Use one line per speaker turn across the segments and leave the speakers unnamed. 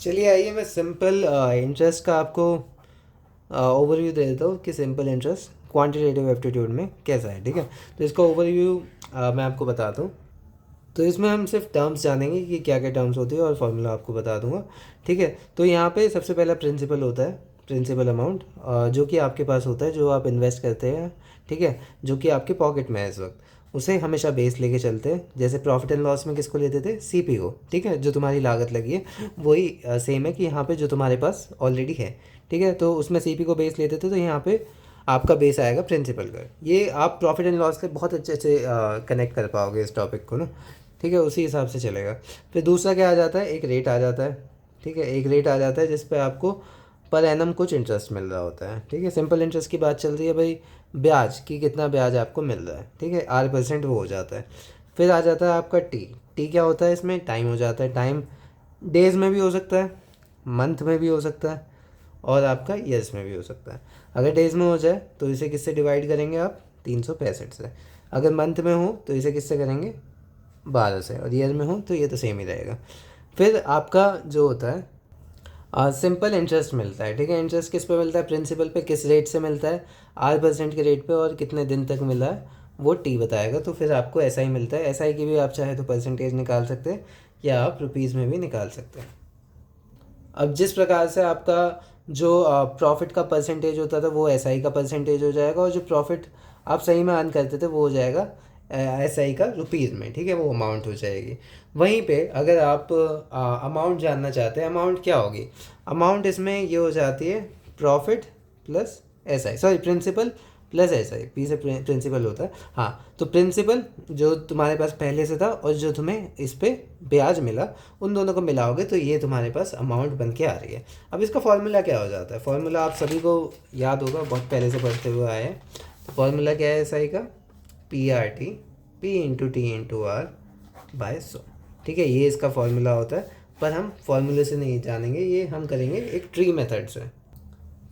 चलिए आइए मैं सिंपल इंटरेस्ट का आपको ओवरव्यू दे देता हूँ कि सिंपल इंटरेस्ट क्वांटिटेटिव एप्टीट्यूड में कैसा है, ठीक है। तो इसका ओवरव्यू मैं आपको बताता हूँ। तो इसमें हम सिर्फ टर्म्स जानेंगे कि क्या क्या टर्म्स होती है और फॉर्मूला आपको बता दूंगा, ठीक है। तो यहाँ पे सबसे पहला प्रिंसिपल होता है, प्रिंसिपल अमाउंट, जो कि आपके पास होता है, जो आप इन्वेस्ट करते हैं, ठीक है, जो कि आपके पॉकेट में है इस वक्त, उसे हमेशा बेस लेके चलते हैं। जैसे प्रॉफिट एंड लॉस में किसको लेते थे, सीपी को, ठीक है, जो तुम्हारी लागत लगी है वही सेम है कि यहाँ पे जो तुम्हारे पास ऑलरेडी है, ठीक है। तो उसमें सीपी को बेस लेते थे, तो यहाँ पे आपका बेस आएगा प्रिंसिपल का। ये आप प्रॉफिट एंड लॉस के बहुत अच्छे से कनेक्ट कर पाओगे इस टॉपिक को ना, ठीक है, उसी हिसाब से चलेगा। फिर दूसरा क्या आ जाता है, एक रेट आ जाता है, ठीक है, एक रेट आ जाता है जिस पे आपको पर एनम कुछ इंटरेस्ट मिल रहा होता है, ठीक है। सिंपल इंटरेस्ट की बात चल रही है भाई, ब्याज की कितना ब्याज आपको मिल रहा है, ठीक है, 8% वो हो जाता है। फिर आ जाता है आपका टी। टी क्या होता है, इसमें टाइम हो जाता है। टाइम डेज में भी हो सकता है, मंथ में भी हो सकता है, और आपका ईयर्स में भी हो सकता है। अगर डेज में हो जाए तो इसे किससे डिवाइड करेंगे आप, 365 से। अगर मंथ में हो तो इसे किससे करेंगे, 12 से। और ईयर में हो तो ये तो सेम ही रहेगा। फिर आपका जो होता है सिंपल इंटरेस्ट मिलता है, ठीक है। इंटरेस्ट किस पे मिलता है, प्रिंसिपल पे। किस रेट से मिलता है, 8% के रेट पे, और कितने दिन तक मिला है वो टी बताएगा। तो फिर आपको ऐसा ही मिलता है। ऐसा ही की भी आप चाहे तो परसेंटेज निकाल सकते हैं, या आप रुपीज़ में भी निकाल सकते हैं। अब जिस प्रकार से आपका जो प्रॉफिट का परसेंटेज होता था वो एसआई का परसेंटेज हो जाएगा, और जो प्रॉफिट आप सही में अर्न करते थे वो हो जाएगा एसआई का रुपीज़ में, ठीक है, वो अमाउंट हो जाएगी। वहीं पे अगर आप अमाउंट जानना चाहते हैं, अमाउंट क्या होगी, अमाउंट इसमें ये हो जाती है profit plus SI, sorry principal plus SI. P से प्रिंसिपल होता है, हाँ। तो प्रिंसिपल जो तुम्हारे पास पहले से था और जो तुम्हें इस पे ब्याज मिला, उन दोनों को मिलाओगे तो ये तुम्हारे पास अमाउंट बन के आ रही है। अब इसका फॉर्मूला क्या हो जाता है, फॉर्मूला आप सभी को याद होगा, बहुत पहले से पढ़ते हुए आए हैं। तो फॉर्मूला क्या है एसआई का, P R T, P into T into R by 100, ठीक है, ये इसका फॉर्मूला होता है। पर हम फॉर्मूले से नहीं जानेंगे, ये हम करेंगे एक ट्री मेथड से।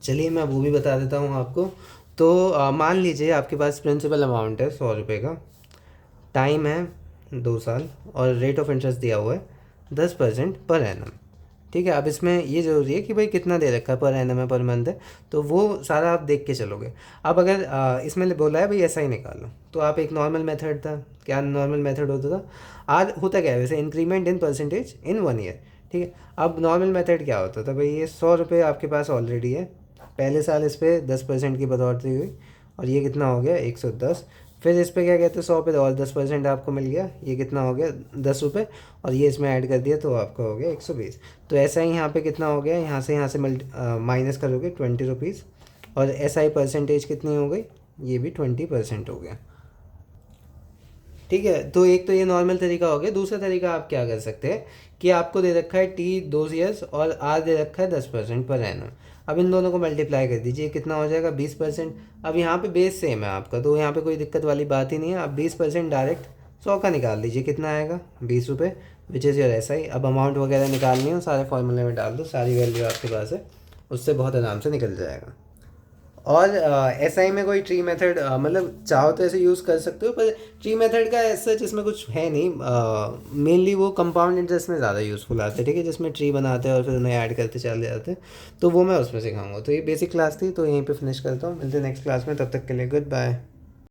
चलिए मैं वो भी बता देता हूँ आपको। तो मान लीजिए आपके पास प्रिंसिपल अमाउंट है 100 रुपये का, टाइम है 2 साल, और रेट ऑफ इंटरेस्ट दिया हुआ है 10% पर एनम, ठीक है। अब इसमें ये ज़रूरी है कि भाई कितना दे रखा है, पर एनम है, पर मंथ है, तो वो सारा आप देख के चलोगे। अब अगर इसमें बोला है भाई ऐसा ही निकालो, तो आप एक नॉर्मल मेथड था, क्या नॉर्मल मेथड होता था, आज होता क्या है वैसे, increment in percentage in 1 year, ठीक है। अब नॉर्मल मेथड क्या होता था भाई, ये 100 रुपये आपके पास ऑलरेडी है, पहले साल इस पर 10% की बढ़ोतरी हुई, और ये कितना हो गया 110। फिर इस पे क्या कहते हैं 100 पे और 10% आपको मिल गया, ये कितना हो गया 10 रुपये, और ये इसमें ऐड कर दिया तो आपका हो गया 120। तो ऐसा ही यहाँ पे कितना हो गया, यहाँ से माइनस करोगे 20 रुपीज़, और ऐसा ही परसेंटेज कितनी हो गई, ये भी 20% हो गया, ठीक है। तो एक तो ये नॉर्मल तरीका हो गया। दूसरा तरीका आप क्या कर सकते हैं कि आपको दे रखा है टी 2 ईयर्स और आर दे रखा है 10% पर एनम। अब इन दोनों को मल्टीप्लाई कर दीजिए, कितना हो जाएगा 20%। अब यहाँ पे बेस सेम है आपका, तो यहाँ पे कोई दिक्कत वाली बात ही नहीं है। आप 20% डायरेक्ट 100 का निकाल दीजिए, कितना आएगा 20 रुपये, विच इज़ योर ऐसा ही। अब अमाउंट वगैरह निकालनी हो सारे फॉर्मूले में डाल दो, सारी वैल्यू आपके पास है, उससे बहुत आराम से निकल जाएगा। और एसआई में कोई ट्री मेथड मतलब चाहो तो ऐसे यूज़ कर सकते हो, पर ट्री मेथड का ऐसा जिसमें कुछ है नहीं। मेनली वो कंपाउंड इंटरेस्ट में ज़्यादा यूज़फुल आते हैं, ठीक है, जिसमें ट्री बनाते हैं और फिर उन्हें ऐड करते चले जाते हैं, तो वो मैं उसमें सिखाऊंगा। तो ये बेसिक क्लास थी, तो यहीं पे फिनिश करता हूँ, मिलते हैं नेक्स्ट क्लास में, तब तक के लिए गुड बाय।